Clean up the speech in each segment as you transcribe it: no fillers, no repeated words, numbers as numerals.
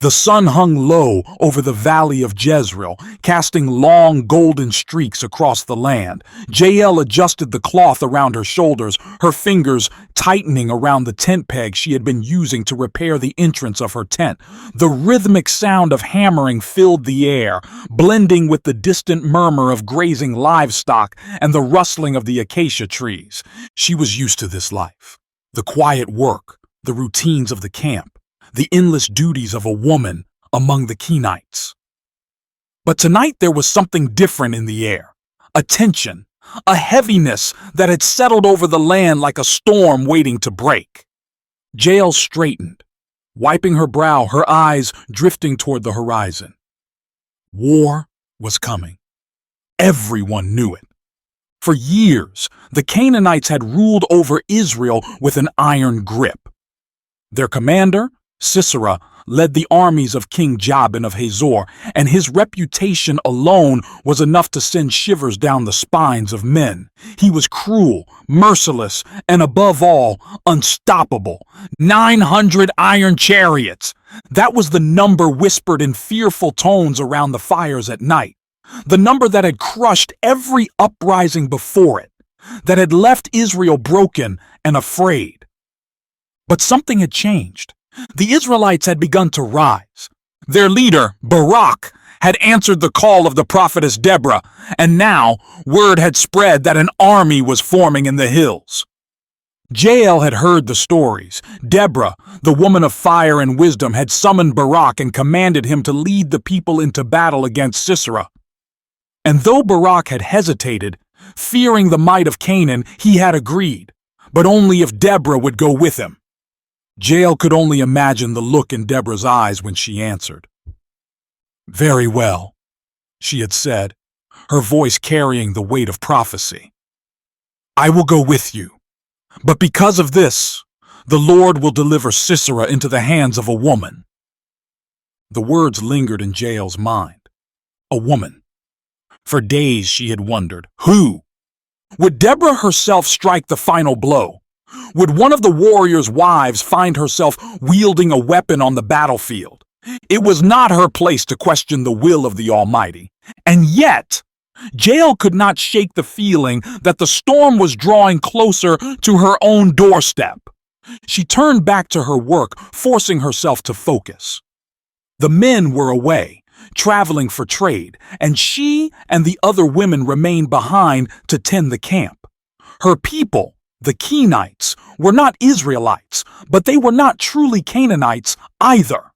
The sun hung low over the valley of Jezreel, casting long golden streaks across the land. Jael adjusted the cloth around her shoulders, her fingers tightening around the tent peg she had been using to repair the entrance of her tent. The rhythmic sound of hammering filled the air, blending with the distant murmur of grazing livestock and the rustling of the acacia trees. She was used to this life. The quiet work, the routines of the camp, the endless duties of a woman among the Kenites. But tonight there was something different in the air, a tension, a heaviness that had settled over the land like a storm waiting to break. Jael straightened, wiping her brow, her eyes drifting toward the horizon. War was coming. Everyone knew it. For years, the Canaanites had ruled over Israel with an iron grip. Their commander, Sisera, led the armies of King Jabin of Hazor, and his reputation alone was enough to send shivers down the spines of men. He was cruel, merciless, and above all, unstoppable. 900 iron chariots. That was the number whispered in fearful tones around the fires at night. The number that had crushed every uprising before it, that had left Israel broken and afraid. But something had changed. The Israelites had begun to rise. Their leader, Barak, had answered the call of the prophetess Deborah, and now word had spread that an army was forming in the hills. Jael had heard the stories. Deborah, the woman of fire and wisdom, had summoned Barak and commanded him to lead the people into battle against Sisera. And though Barak had hesitated, fearing the might of Canaan, he had agreed, but only if Deborah would go with him. Jael could only imagine the look in Deborah's eyes when she answered. "Very well," she had said, her voice carrying the weight of prophecy. "I will go with you, but because of this, the Lord will deliver Sisera into the hands of a woman." The words lingered in Jael's mind. A woman. For days she had wondered, who? Would Deborah herself strike the final blow? Would one of the warriors' wives find herself wielding a weapon on the battlefield? It was not her place to question the will of the Almighty. And yet, Jael could not shake the feeling that the storm was drawing closer to her own doorstep. She turned back to her work, forcing herself to focus. The men were away, traveling for trade, and she and the other women remained behind to tend the camp. Her people, the Kenites, were not Israelites, but they were not truly Canaanites either.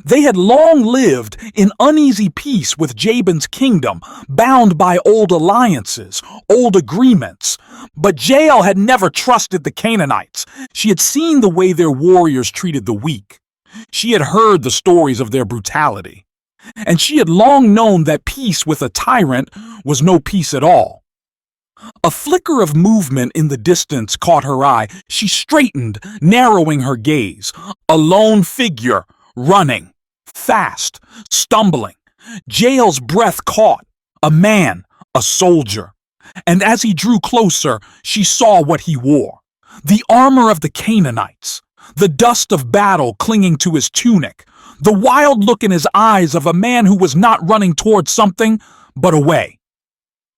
They had long lived in uneasy peace with Jabin's kingdom, bound by old alliances, old agreements. But Jael had never trusted the Canaanites. She had seen the way their warriors treated the weak. She had heard the stories of their brutality. And she had long known that peace with a tyrant was no peace at all. A flicker of movement in the distance caught her eye. She straightened, narrowing her gaze. A lone figure, running, fast, stumbling. Jael's breath caught. A man, a soldier. And as he drew closer, she saw what he wore. The armor of the Canaanites. The dust of battle clinging to his tunic. The wild look in his eyes of a man who was not running towards something, but away.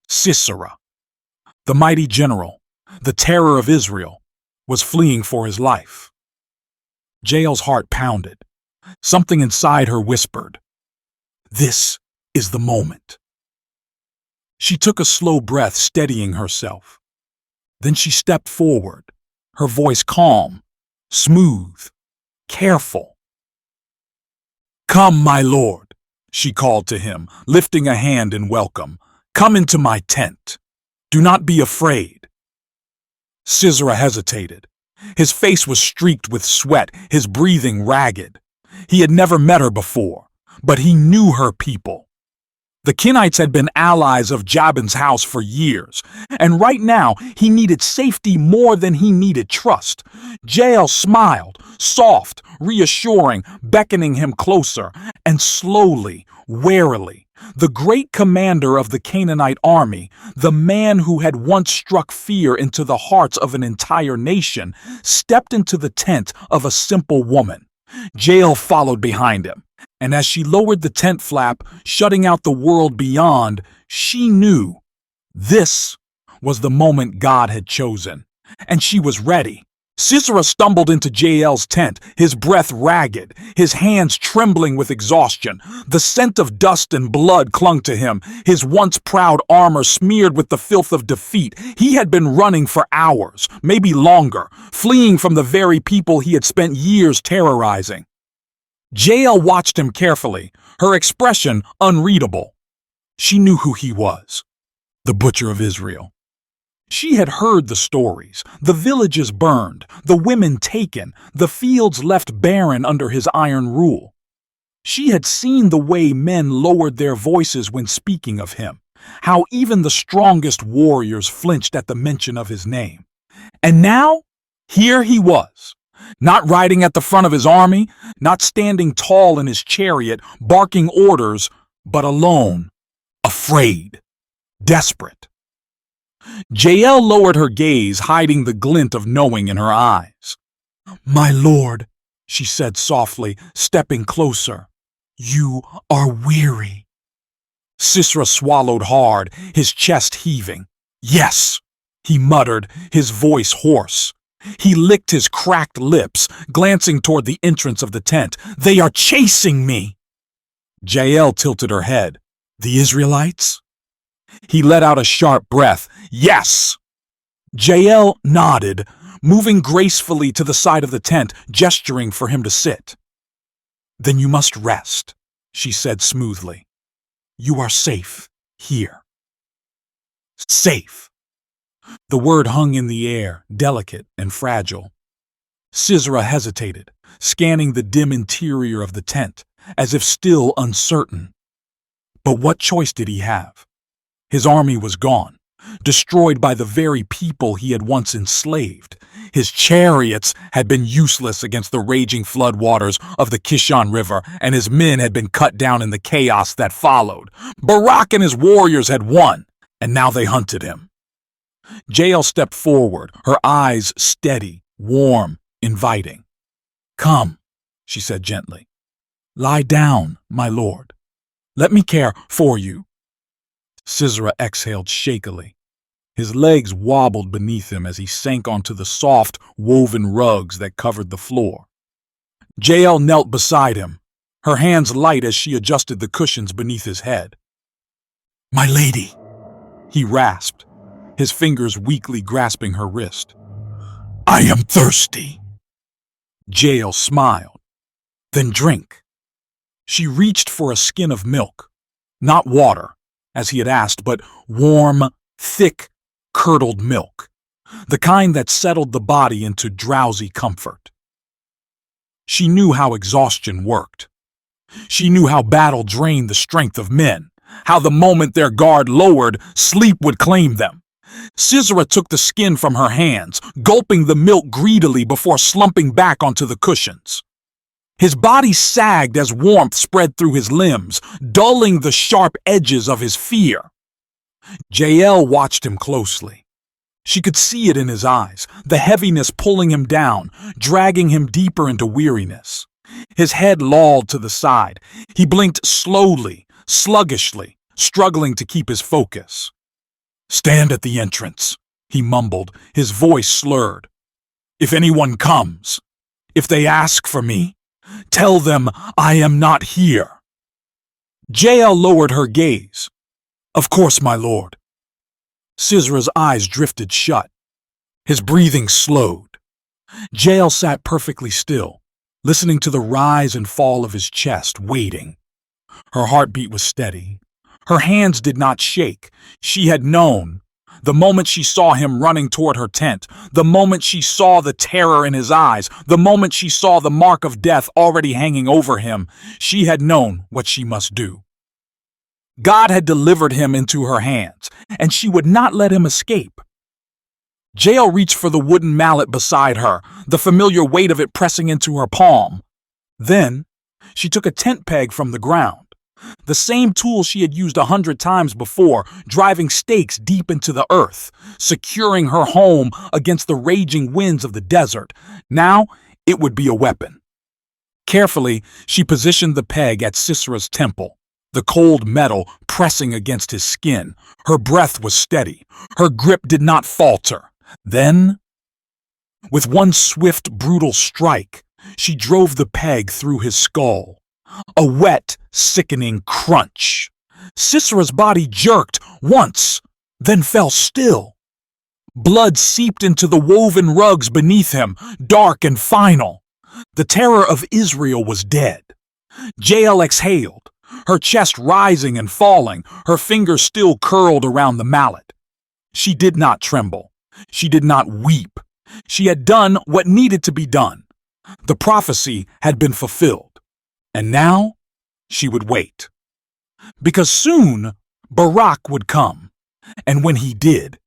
Sisera. The mighty general, the terror of Israel, was fleeing for his life. Jael's heart pounded. Something inside her whispered, "This is the moment." She took a slow breath, steadying herself. Then she stepped forward, her voice calm, smooth, careful. "Come, my lord," she called to him, lifting a hand in welcome. "Come into my tent. Do not be afraid." Sisera hesitated. His face was streaked with sweat, his breathing ragged. He had never met her before, but he knew her people. The Kenites had been allies of Jabin's house for years, and right now he needed safety more than he needed trust. Jael smiled, soft, reassuring, beckoning him closer, and slowly, warily, the great commander of the Canaanite army, the man who had once struck fear into the hearts of an entire nation, stepped into the tent of a simple woman. Jael followed behind him. And as she lowered the tent flap, shutting out the world beyond, she knew this was the moment God had chosen, and she was ready. Sisera stumbled into Jael's tent, his breath ragged, his hands trembling with exhaustion. The scent of dust and blood clung to him, his once proud armor smeared with the filth of defeat. He had been running for hours, maybe longer, fleeing from the very people he had spent years terrorizing. Jael watched him carefully, her expression unreadable. She knew who he was, the Butcher of Israel. She had heard the stories, the villages burned, the women taken, the fields left barren under his iron rule. She had seen the way men lowered their voices when speaking of him, how even the strongest warriors flinched at the mention of his name. And now, here he was, not riding at the front of his army, not standing tall in his chariot, barking orders, but alone, afraid, desperate. Jael lowered her gaze, hiding the glint of knowing in her eyes. "My lord," she said softly, stepping closer, "you are weary." Sisera swallowed hard, his chest heaving. "Yes," he muttered, his voice hoarse. He licked his cracked lips, glancing toward the entrance of the tent. "They are chasing me." Jael tilted her head. "The Israelites?" He let out a sharp breath. "Yes!" Jael nodded, moving gracefully to the side of the tent, gesturing for him to sit. "Then you must rest," she said smoothly. "You are safe here." Safe. The word hung in the air, delicate and fragile. Sisera hesitated, scanning the dim interior of the tent, as if still uncertain. But what choice did he have? His army was gone, destroyed by the very people he had once enslaved. His chariots had been useless against the raging floodwaters of the Kishon River, and his men had been cut down in the chaos that followed. Barak and his warriors had won, and now they hunted him. Jael stepped forward, her eyes steady, warm, inviting. "Come," she said gently. "Lie down, my lord. Let me care for you." Sisera exhaled shakily. His legs wobbled beneath him as he sank onto the soft, woven rugs that covered the floor. Jael knelt beside him, her hands light as she adjusted the cushions beneath his head. "My lady," he rasped, his fingers weakly grasping her wrist. "I am thirsty." Jael smiled. "Then drink." She reached for a skin of milk, not water, as he had asked, but warm, thick, curdled milk, the kind that settled the body into drowsy comfort. She knew how exhaustion worked. She knew how battle drained the strength of men, how the moment their guard lowered, sleep would claim them. Sisera took the skin from her hands, gulping the milk greedily before slumping back onto the cushions. His body sagged as warmth spread through his limbs, dulling the sharp edges of his fear. Jael watched him closely. She could see it in his eyes, the heaviness pulling him down, dragging him deeper into weariness. His head lolled to the side. He blinked slowly, sluggishly, struggling to keep his focus. "Stand at the entrance," he mumbled, his voice slurred. "If anyone comes, if they ask for me, tell them I am not here." Jael lowered her gaze. "Of course, my lord." Sisera's eyes drifted shut. His breathing slowed. Jael sat perfectly still, listening to the rise and fall of his chest, waiting. Her heartbeat was steady. Her hands did not shake. She had known. The moment she saw him running toward her tent, the moment she saw the terror in his eyes, the moment she saw the mark of death already hanging over him, she had known what she must do. God had delivered him into her hands, and she would not let him escape. Jael reached for the wooden mallet beside her, the familiar weight of it pressing into her palm. Then, she took a tent peg from the ground. The same tool she had used 100 times before, driving stakes deep into the earth, securing her home against the raging winds of the desert. Now, it would be a weapon. Carefully, she positioned the peg at Sisera's temple, the cold metal pressing against his skin. Her breath was steady. Her grip did not falter. Then, with one swift, brutal strike, she drove the peg through his skull. A wet, sickening crunch. Sisera's body jerked once, then fell still. Blood seeped into the woven rugs beneath him, dark and final. The terror of Israel was dead. Jael exhaled, her chest rising and falling, her fingers still curled around the mallet. She did not tremble. She did not weep. She had done what needed to be done. The prophecy had been fulfilled. And now she would wait. Because soon Barak would come, and when he did,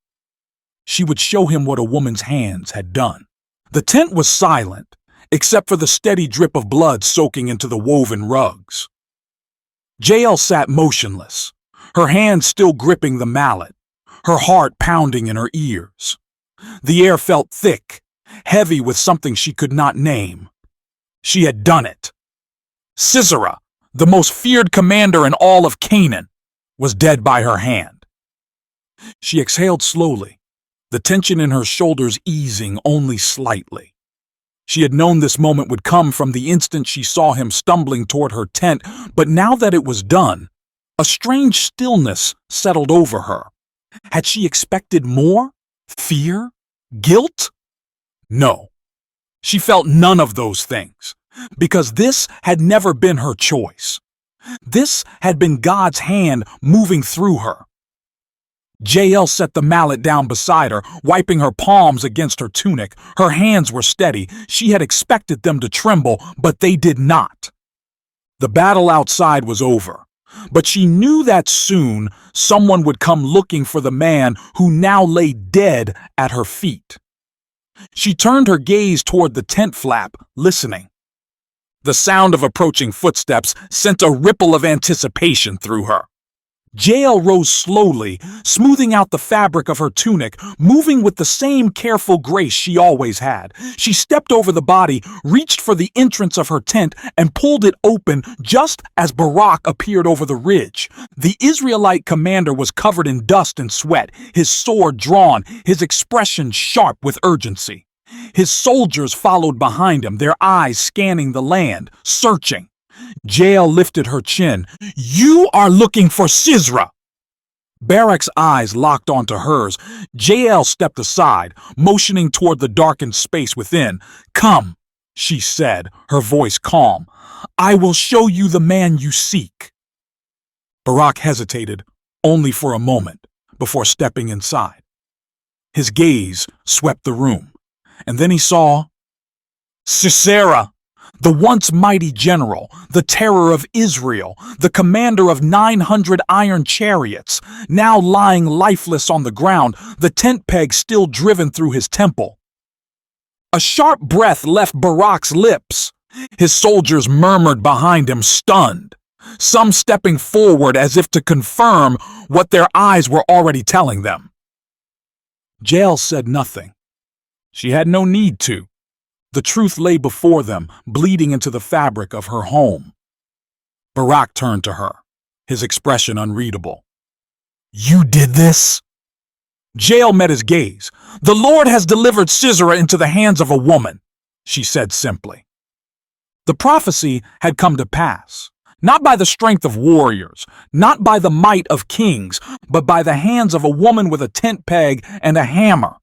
she would show him what a woman's hands had done. The tent was silent, except for the steady drip of blood soaking into the woven rugs. Jael sat motionless, her hands still gripping the mallet, her heart pounding in her ears. The air felt thick, heavy with something she could not name. She had done it. Sisera, the most feared commander in all of Canaan, was dead by her hand. She exhaled slowly, the tension in her shoulders easing only slightly. She had known this moment would come from the instant she saw him stumbling toward her tent, but now that it was done, a strange stillness settled over her. Had she expected more? Fear? Guilt? No. She felt none of those things, because this had never been her choice. This had been God's hand moving through her. Jael set the mallet down beside her, wiping her palms against her tunic. Her hands were steady. She had expected them to tremble, but they did not. The battle outside was over, but she knew that soon someone would come looking for the man who now lay dead at her feet. She turned her gaze toward the tent flap, listening. The sound of approaching footsteps sent a ripple of anticipation through her. Jael rose slowly, smoothing out the fabric of her tunic, moving with the same careful grace she always had. She stepped over the body, reached for the entrance of her tent, and pulled it open just as Barak appeared over the ridge. The Israelite commander was covered in dust and sweat, his sword drawn, his expression sharp with urgency. His soldiers followed behind him, their eyes scanning the land, searching. Jael lifted her chin. "You are looking for Sisera!" Barak's eyes locked onto hers. Jael stepped aside, motioning toward the darkened space within. "Come," she said, her voice calm. "I will show you the man you seek." Barak hesitated, only for a moment, before stepping inside. His gaze swept the room, and then he saw Sisera, the once mighty general, the terror of Israel, the commander of 900 iron chariots, now lying lifeless on the ground, the tent peg still driven through his temple. A sharp breath left Barak's lips. His soldiers murmured behind him, stunned, some stepping forward as if to confirm what their eyes were already telling them. Jael said nothing. She had no need to. The truth lay before them, bleeding into the fabric of her home. Barak turned to her, his expression unreadable. "You did this?" Jael met his gaze. "The Lord has delivered Sisera into the hands of a woman," she said simply. The prophecy had come to pass, not by the strength of warriors, not by the might of kings, but by the hands of a woman with a tent peg and a hammer.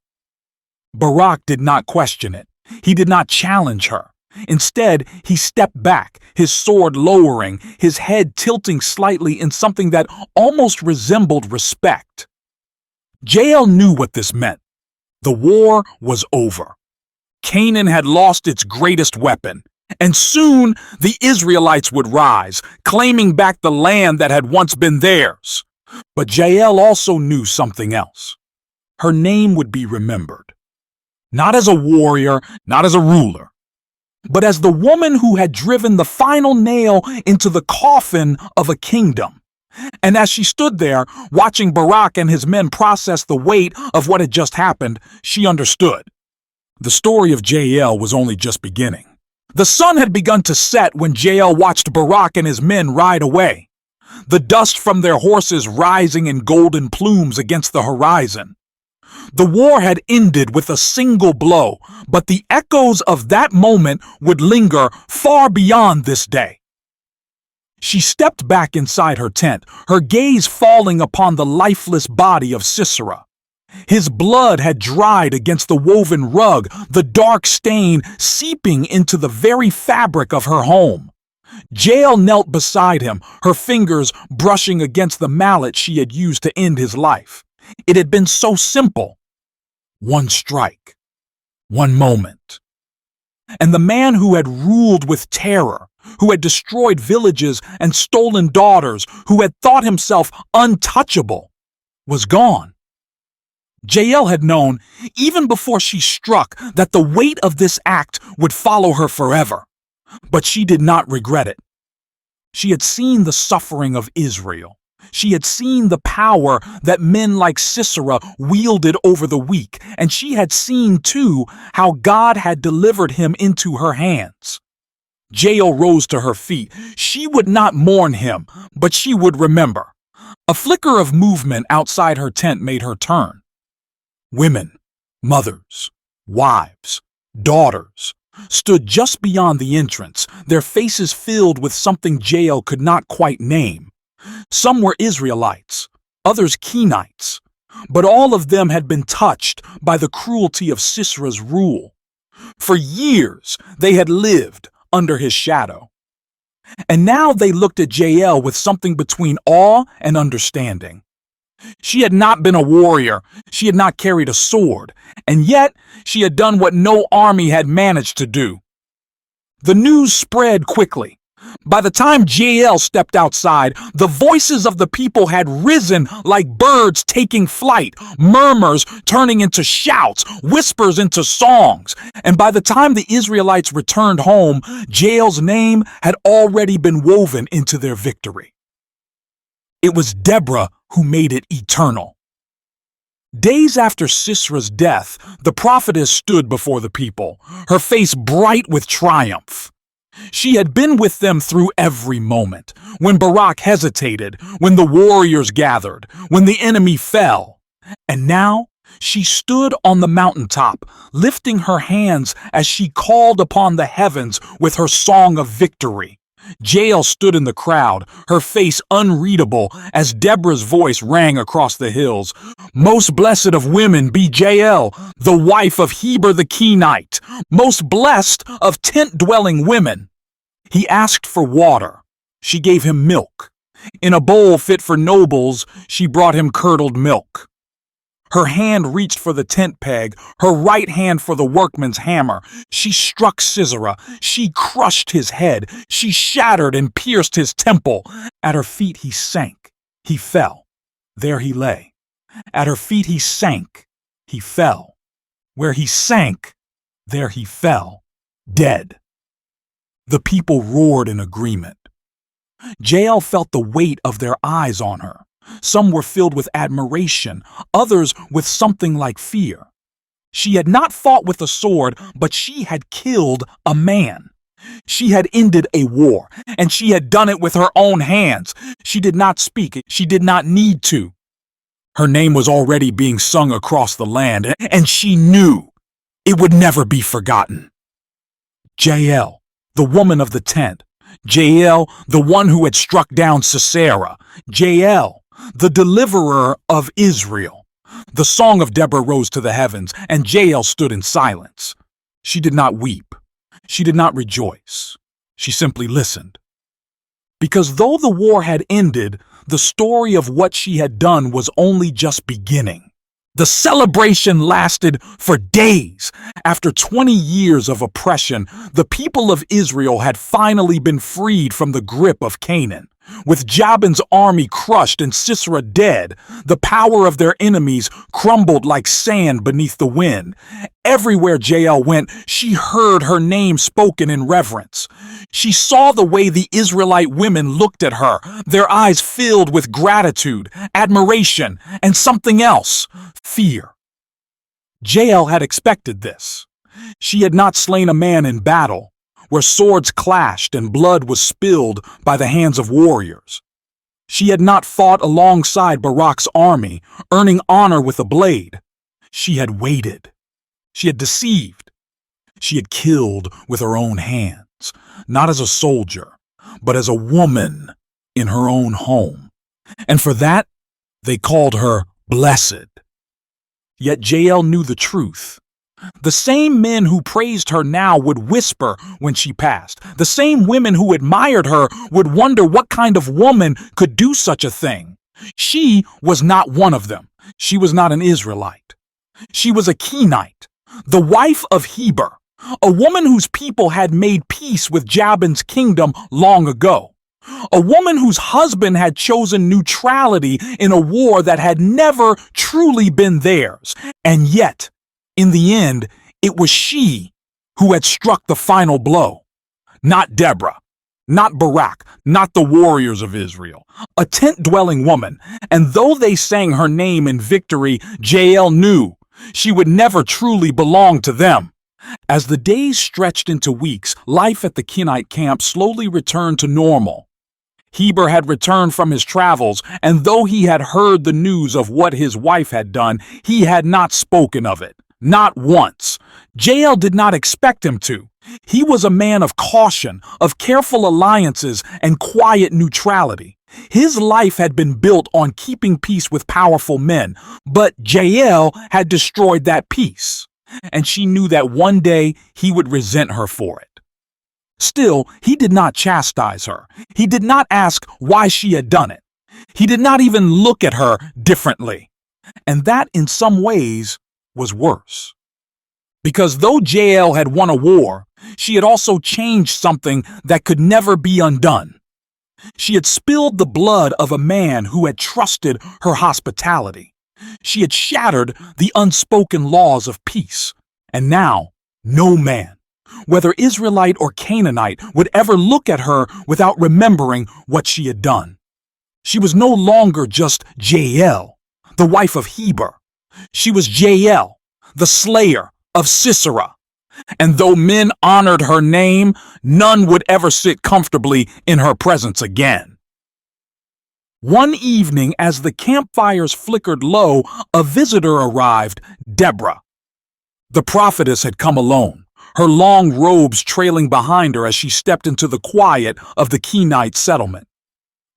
Barak did not question it. He did not challenge her. Instead, he stepped back, his sword lowering, his head tilting slightly in something that almost resembled respect. Jael knew what this meant. The war was over. Canaan had lost its greatest weapon, and soon the Israelites would rise, claiming back the land that had once been theirs. But Jael also knew something else. Her name would be remembered. Not as a warrior, not as a ruler, but as the woman who had driven the final nail into the coffin of a kingdom. And as she stood there, watching Barak and his men process the weight of what had just happened, she understood. The story of Jael was only just beginning. The sun had begun to set when Jael watched Barak and his men ride away, the dust from their horses rising in golden plumes against the horizon. The war had ended with a single blow, but the echoes of that moment would linger far beyond this day. She stepped back inside her tent, her gaze falling upon the lifeless body of Sisera. His blood had dried against the woven rug, the dark stain seeping into the very fabric of her home. Jael knelt beside him, her fingers brushing against the mallet she had used to end his life. It had been so simple. One strike. One moment. And the man who had ruled with terror, who had destroyed villages and stolen daughters, who had thought himself untouchable, was gone. Jael had known, even before she struck, that the weight of this act would follow her forever. But she did not regret it. She had seen the suffering of Israel. She had seen the power that men like Sisera wielded over the weak, and she had seen, too, how God had delivered him into her hands. Jael rose to her feet. She would not mourn him, but she would remember. A flicker of movement outside her tent made her turn. Women, mothers, wives, daughters, stood just beyond the entrance, their faces filled with something Jael could not quite name. Some were Israelites, others Kenites, but all of them had been touched by the cruelty of Sisera's rule. For years they had lived under his shadow. And now they looked at Jael with something between awe and understanding. She had not been a warrior, she had not carried a sword, and yet she had done what no army had managed to do. The news spread quickly. By the time Jael stepped outside, the voices of the people had risen like birds taking flight, murmurs turning into shouts, whispers into songs. And by the time the Israelites returned home, Jael's name had already been woven into their victory. It was Deborah who made it eternal. Days after Sisera's death, the prophetess stood before the people, her face bright with triumph. She had been with them through every moment, when Barak hesitated, when the warriors gathered, when the enemy fell. And now she stood on the mountaintop, lifting her hands as she called upon the heavens with her song of victory. Jael stood in the crowd, her face unreadable as Deborah's voice rang across the hills. Most blessed of women be Jael, the wife of Heber the Kenite, most blessed of tent-dwelling women. He asked for water. She gave him milk. In a bowl fit for nobles, she brought him curdled milk. Her hand reached for the tent peg, her right hand for the workman's hammer. She struck Sisera. She crushed his head. She shattered and pierced his temple. At her feet he sank. He fell. There he lay. At her feet he sank. He fell. Where he sank, there he fell, dead. The people roared in agreement. Jael felt the weight of their eyes on her. Some were filled with admiration, others with something like fear. She had not fought with a sword, but she had killed a man. She had ended a war, and she had done it with her own hands. She did not speak, she did not need to. Her name was already being sung across the land, and she knew it would never be forgotten. Jael, the woman of the tent. Jael, the one who had struck down Sisera. Jael, the deliverer of Israel. The song of Deborah rose to the heavens, and Jael stood in silence. She did not weep. She did not rejoice. She simply listened. Because though the war had ended, the story of what she had done was only just beginning. The celebration lasted for days. After 20 years of oppression, the people of Israel had finally been freed from the grip of Canaan. With Jabin's army crushed and Sisera dead, the power of their enemies crumbled like sand beneath the wind. Everywhere Jael went, she heard her name spoken in reverence. She saw the way the Israelite women looked at her, their eyes filled with gratitude, admiration, and something else, fear. Jael had expected this. She had not slain a man in battle, where swords clashed and blood was spilled by the hands of warriors. She had not fought alongside Barak's army, earning honor with a blade. She had waited. She had deceived. She had killed with her own hands, not as a soldier, but as a woman in her own home. And for that, they called her blessed. Yet Jael knew the truth. The same men who praised her now would whisper when she passed. The same women who admired her would wonder what kind of woman could do such a thing. She was not one of them. She was not an Israelite. She was a Kenite, the wife of Heber, a woman whose people had made peace with Jabin's kingdom long ago. A woman whose husband had chosen neutrality in a war that had never truly been theirs. And yet, in the end, it was she who had struck the final blow. Not Deborah, not Barak, not the warriors of Israel. A tent-dwelling woman, and though they sang her name in victory, Jael knew she would never truly belong to them. As the days stretched into weeks, life at the Kenite camp slowly returned to normal. Heber had returned from his travels, and though he had heard the news of what his wife had done, he had not spoken of it. Not once. Jael did not expect him to. He was a man of caution, of careful alliances, and quiet neutrality. His life had been built on keeping peace with powerful men, but Jael had destroyed that peace, and she knew that one day he would resent her for it. Still, he did not chastise her. He did not ask why she had done it. He did not even look at her differently. And that, in some ways, was worse. Because though Jael had won a war, she had also changed something that could never be undone. She had spilled the blood of a man who had trusted her hospitality. She had shattered the unspoken laws of peace. And now, no man, whether Israelite or Canaanite, would ever look at her without remembering what she had done. She was no longer just Jael, the wife of Heber. She was Jael, the slayer of Sisera. And though men honored her name, none would ever sit comfortably in her presence again. One evening, as the campfires flickered low, a visitor arrived, Deborah. The prophetess had come alone, her long robes trailing behind her as she stepped into the quiet of the Kenite settlement.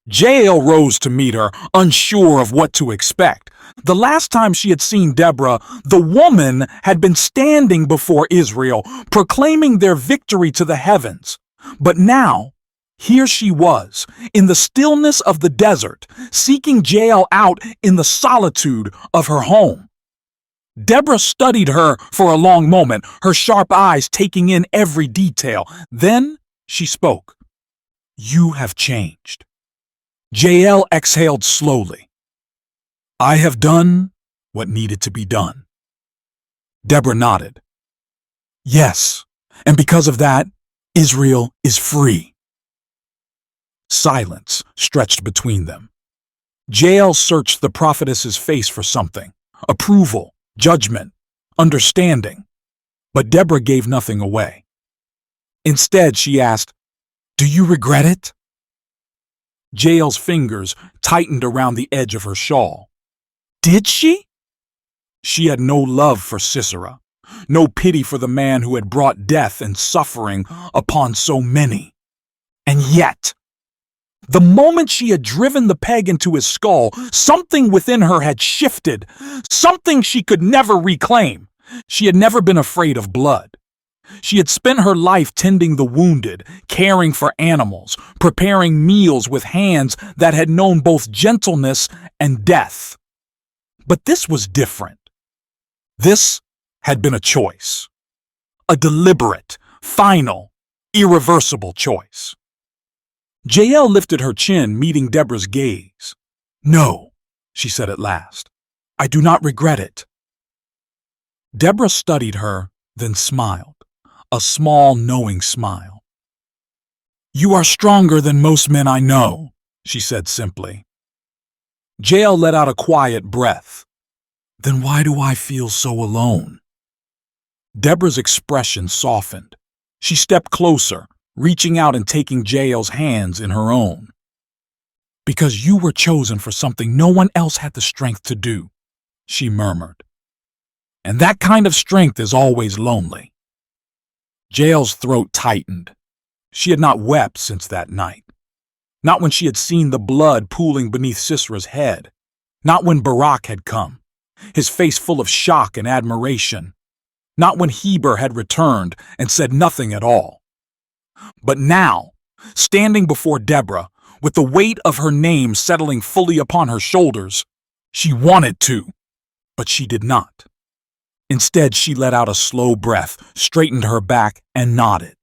Jael rose to meet her, unsure of what to expect. The last time she had seen Deborah, the woman had been standing before Israel, proclaiming their victory to the heavens. But now, here she was, in the stillness of the desert, seeking Jael out in the solitude of her home. Deborah studied her for a long moment, her sharp eyes taking in every detail. Then she spoke. "You have changed." Jael exhaled slowly. "I have done what needed to be done." Deborah nodded. "Yes, and because of that, Israel is free." Silence stretched between them. Jael searched the prophetess's face for something: approval, judgment, understanding. But Deborah gave nothing away. Instead, she asked, "Do you regret it?" Jael's fingers tightened around the edge of her shawl. Did she? She had no love for Sisera, no pity for the man who had brought death and suffering upon so many. And yet, the moment she had driven the peg into his skull, something within her had shifted, something she could never reclaim. She had never been afraid of blood. She had spent her life tending the wounded, caring for animals, preparing meals with hands that had known both gentleness and death. But this was different. This had been a choice. A deliberate, final, irreversible choice. Jael lifted her chin, meeting Deborah's gaze. "No," she said at last. "I do not regret it." Deborah studied her, then smiled, a small, knowing smile. "You are stronger than most men I know," she said simply. Jael let out a quiet breath. "Then why do I feel so alone?" Deborah's expression softened. She stepped closer, reaching out and taking Jael's hands in her own. "Because you were chosen for something no one else had the strength to do," she murmured. "And that kind of strength is always lonely." Jael's throat tightened. She had not wept since that night. Not when she had seen the blood pooling beneath Sisera's head. Not when Barak had come, his face full of shock and admiration. Not when Heber had returned and said nothing at all. But now, standing before Deborah, with the weight of her name settling fully upon her shoulders, she wanted to, but she did not. Instead, she let out a slow breath, straightened her back, and nodded.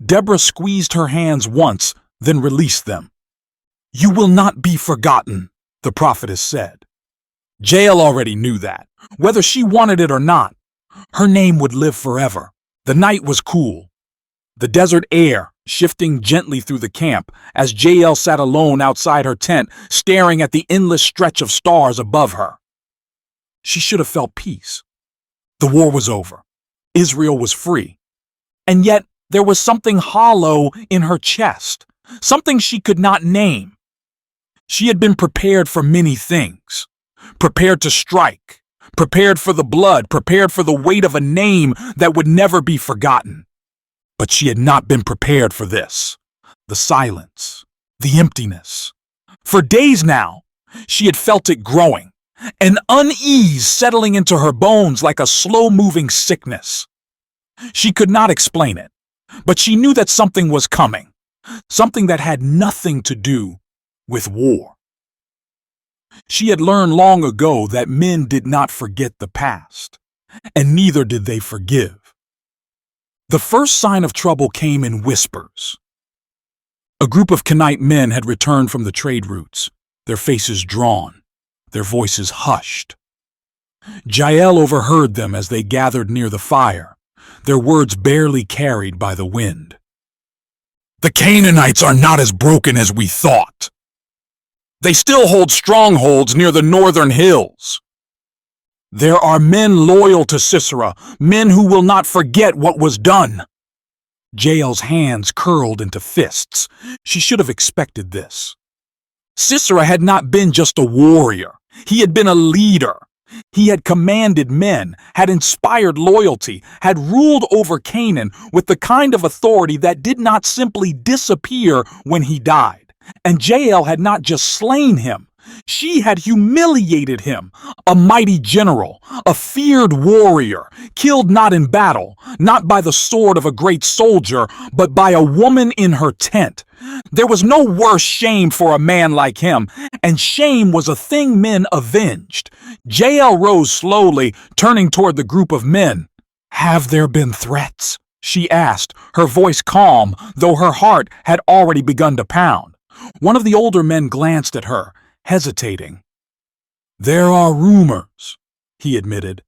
Deborah squeezed her hands once, then released them. "You will not be forgotten," the prophetess said. Jael already knew that. Whether she wanted it or not, her name would live forever. The night was cool. The desert air shifting gently through the camp as Jael sat alone outside her tent, staring at the endless stretch of stars above her. She should have felt peace. The war was over. Israel was free. And yet there was something hollow in her chest, something she could not name. She had been prepared for many things. Prepared to strike. Prepared for the blood. Prepared for the weight of a name that would never be forgotten. But she had not been prepared for this. The silence. The emptiness. For days now, she had felt it growing. An unease settling into her bones like a slow-moving sickness. She could not explain it, but she knew that something was coming. Something that had nothing to do with war. She had learned long ago that men did not forget the past, and neither did they forgive. The first sign of trouble came in whispers. A group of Kenite men had returned from the trade routes, their faces drawn, their voices hushed. Jael overheard them as they gathered near the fire, their words barely carried by the wind. "The Canaanites are not as broken as we thought. They still hold strongholds near the northern hills. There are men loyal to Sisera, men who will not forget what was done." Jael's hands curled into fists. She should have expected this. Sisera had not been just a warrior. He had been a leader. He had commanded men, had inspired loyalty, had ruled over Canaan with the kind of authority that did not simply disappear when he died. And Jael had not just slain him. She had humiliated him, a mighty general, a feared warrior, killed not in battle, not by the sword of a great soldier, but by a woman in her tent. There was no worse shame for a man like him, and shame was a thing men avenged. Jael rose slowly, turning toward the group of men. "Have there been threats?" she asked, her voice calm, though her heart had already begun to pound. One of the older men glanced at her, hesitating. "There are rumors," he admitted.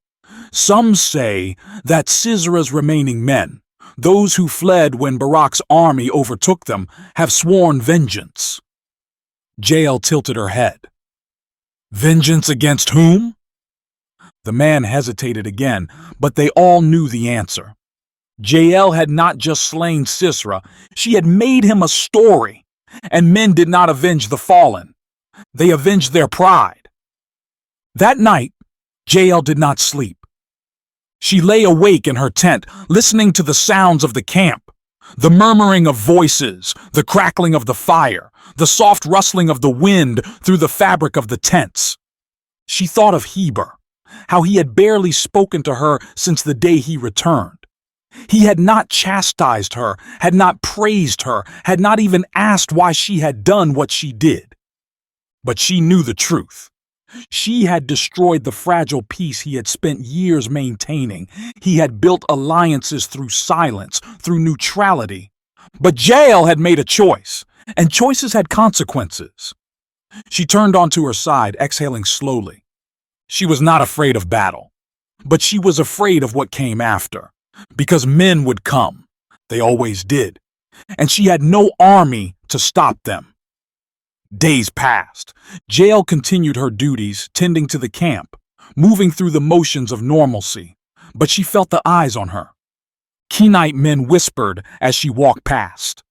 "Some say that Sisera's remaining men, those who fled when Barak's army overtook them, have sworn vengeance." Jael tilted her head. "Vengeance against whom?" The man hesitated again, but they all knew the answer. Jael had not just slain Sisera, she had made him a story. And men did not avenge the fallen. They avenged their pride. That night, Jael did not sleep. She lay awake in her tent, listening to the sounds of the camp, the murmuring of voices, the crackling of the fire, the soft rustling of the wind through the fabric of the tents. She thought of Heber, how he had barely spoken to her since the day he returned. He had not chastised her, had not praised her, had not even asked why she had done what she did. But she knew the truth. She had destroyed the fragile peace he had spent years maintaining. He had built alliances through silence, through neutrality. But Jael had made a choice, and choices had consequences. She turned onto her side, exhaling slowly. She was not afraid of battle, but she was afraid of what came after. Because men would come. They always did. And she had no army to stop them. Days passed. Jael continued her duties, tending to the camp, moving through the motions of normalcy. But she felt the eyes on her. Kenite men whispered as she walked past.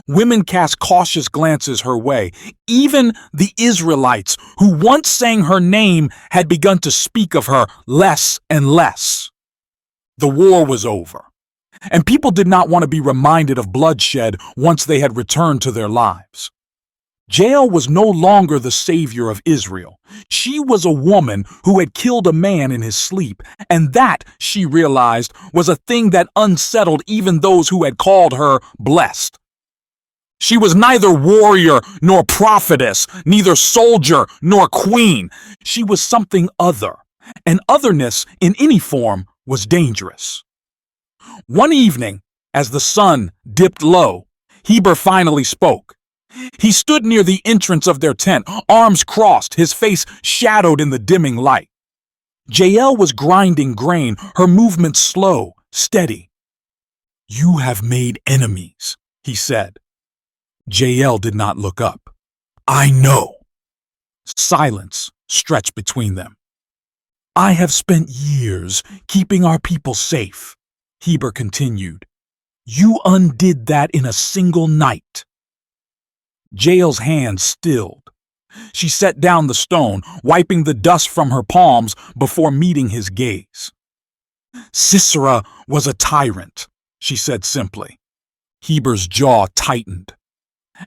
Women cast cautious glances her way. Even the Israelites, who once sang her name, had begun to speak of her less and less. The war was over, and people did not want to be reminded of bloodshed once they had returned to their lives. Jael was no longer the savior of Israel. She was a woman who had killed a man in his sleep, and that, she realized, was a thing that unsettled even those who had called her blessed. She was neither warrior nor prophetess, neither soldier nor queen. She was something other, and otherness in any form was dangerous. One evening, as the sun dipped low, Heber finally spoke. He stood near the entrance of their tent, arms crossed, his face shadowed in the dimming light. Jael was grinding grain, her movements slow, steady. "You have made enemies," he said. Jael did not look up. "I know." Silence stretched between them. "I have spent years keeping our people safe," Heber continued. "You undid that in a single night." Jael's hands stilled. She set down the stone, wiping the dust from her palms before meeting his gaze. "Sisera was a tyrant," she said simply. Heber's jaw tightened.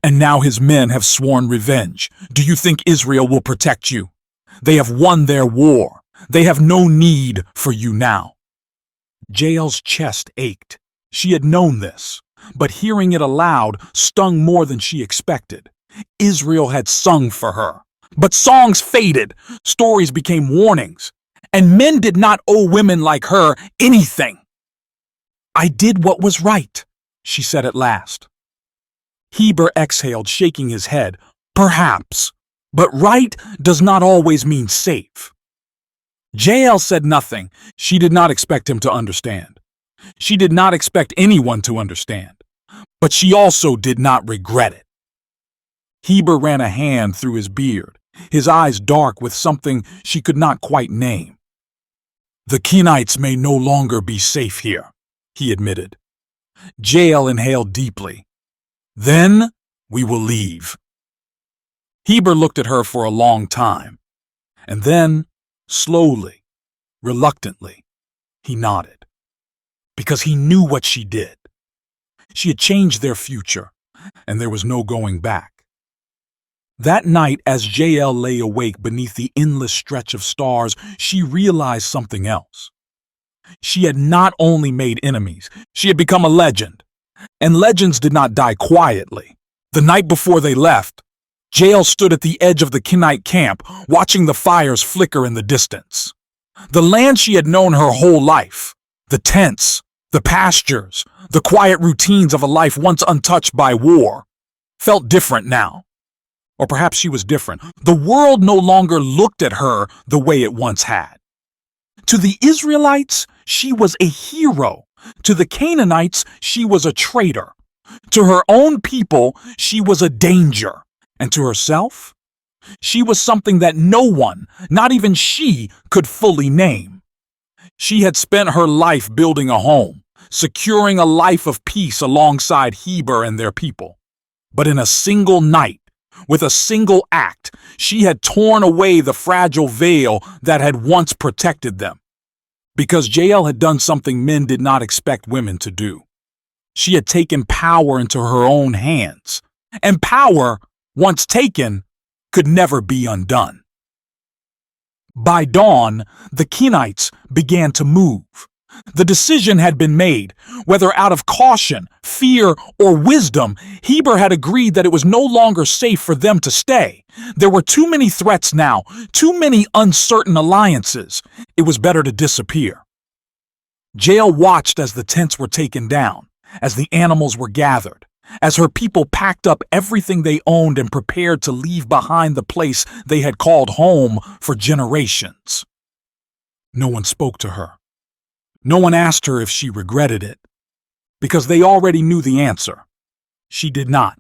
"And now his men have sworn revenge. Do you think Israel will protect you? They have won their war. They have no need for you now." Jael's chest ached. She had known this, but hearing it aloud stung more than she expected. Israel had sung for her. But songs faded, stories became warnings, and men did not owe women like her anything. "I did what was right," she said at last. Heber exhaled, shaking his head. "Perhaps, but right does not always mean safe." Jael said nothing. She did not expect him to understand. She did not expect anyone to understand. But she also did not regret it. Heber ran a hand through his beard, his eyes dark with something she could not quite name. "The Kenites may no longer be safe here," he admitted. Jael inhaled deeply. "Then we will leave." Heber looked at her for a long time, and then, slowly, reluctantly, he nodded. Because he knew what she did. She had changed their future, and there was no going back. That night, as Jael lay awake beneath the endless stretch of stars, she realized something else. She had not only made enemies, she had become a legend. And legends did not die quietly. The night before they left, Jael stood at the edge of the Kenite camp, watching the fires flicker in the distance. The land she had known her whole life, the tents, the pastures, the quiet routines of a life once untouched by war, felt different now. Or perhaps she was different. The world no longer looked at her the way it once had. To the Israelites, she was a hero. To the Canaanites, she was a traitor. To her own people, she was a danger. And to herself, she was something that no one, not even she, could fully name. She had spent her life building a home, securing a life of peace alongside Heber and their people. But in a single night, with a single act, she had torn away the fragile veil that had once protected them. Because Jael had done something men did not expect women to do. She had taken power into her own hands, and power, once taken, could never be undone. By dawn, the Kenites began to move. The decision had been made. Whether out of caution, fear, or wisdom, Heber had agreed that it was no longer safe for them to stay. There were too many threats now, too many uncertain alliances. It was better to disappear. Jael watched as the tents were taken down, as the animals were gathered, as her people packed up everything they owned and prepared to leave behind the place they had called home for generations. No one spoke to her. No one asked her if she regretted it, because they already knew the answer. She did not.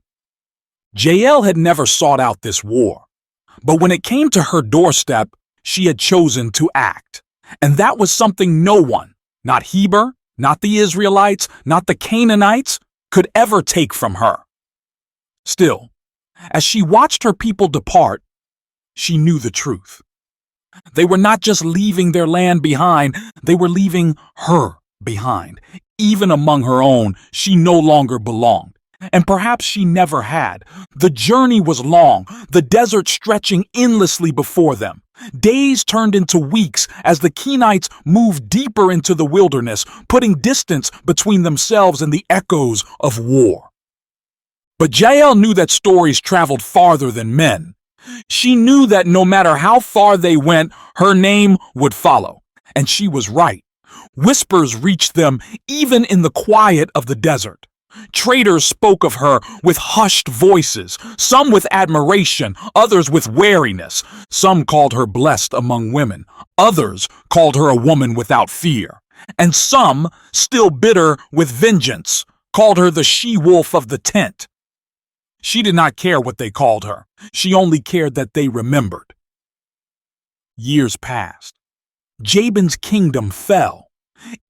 Jael had never sought out this war, but when it came to her doorstep, she had chosen to act. And that was something no one, not Heber, not the Israelites, not the Canaanites, could ever take from her. Still, as she watched her people depart, she knew the truth. They were not just leaving their land behind, they were leaving her behind. Even among her own, she no longer belonged. And perhaps she never had. The journey was long, the desert stretching endlessly before them. Days turned into weeks as the Kenites moved deeper into the wilderness, putting distance between themselves and the echoes of war. But Jael knew that stories traveled farther than men. She knew that no matter how far they went, her name would follow. And she was right. Whispers reached them even in the quiet of the desert. Traders spoke of her with hushed voices, some with admiration, others with wariness. Some called her blessed among women, others called her a woman without fear. And some, still bitter with vengeance, called her the she-wolf of the tent. She did not care what they called her. She only cared that they remembered. Years passed. Jabin's kingdom fell.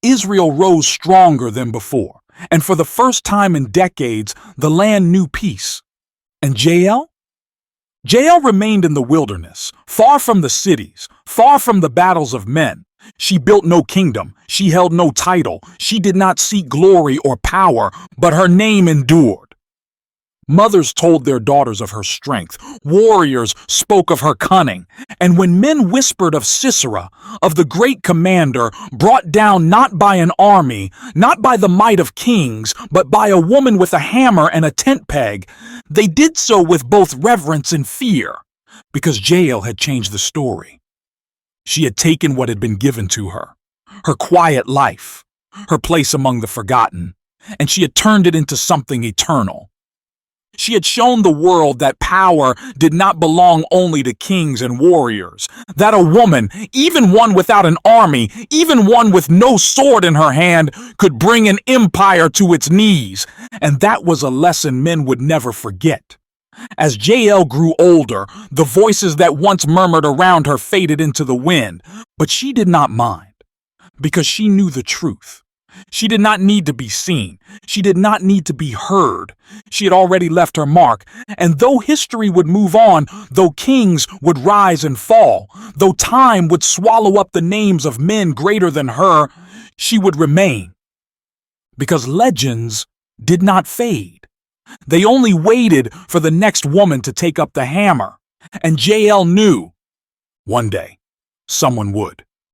Israel rose stronger than before. And for the first time in decades, the land knew peace. And Jael? Jael remained in the wilderness, far from the cities, far from the battles of men. She built no kingdom. She held no title. She did not seek glory or power, but her name endured. Mothers told their daughters of her strength. Warriors spoke of her cunning. And when men whispered of Sisera, of the great commander, brought down not by an army, not by the might of kings, but by a woman with a hammer and a tent peg, they did so with both reverence and fear, because Jael had changed the story. She had taken what had been given to her, her quiet life, her place among the forgotten, and she had turned it into something eternal. She had shown the world that power did not belong only to kings and warriors, that a woman, even one without an army, even one with no sword in her hand, could bring an empire to its knees, and that was a lesson men would never forget. As Jael grew older, the voices that once murmured around her faded into the wind, but she did not mind, because she knew the truth. She did not need to be seen. She did not need to be heard. She had already left her mark. And though history would move on, though kings would rise and fall, though time would swallow up the names of men greater than her, she would remain. Because legends did not fade. They only waited for the next woman to take up the hammer. And Jael knew one day someone would.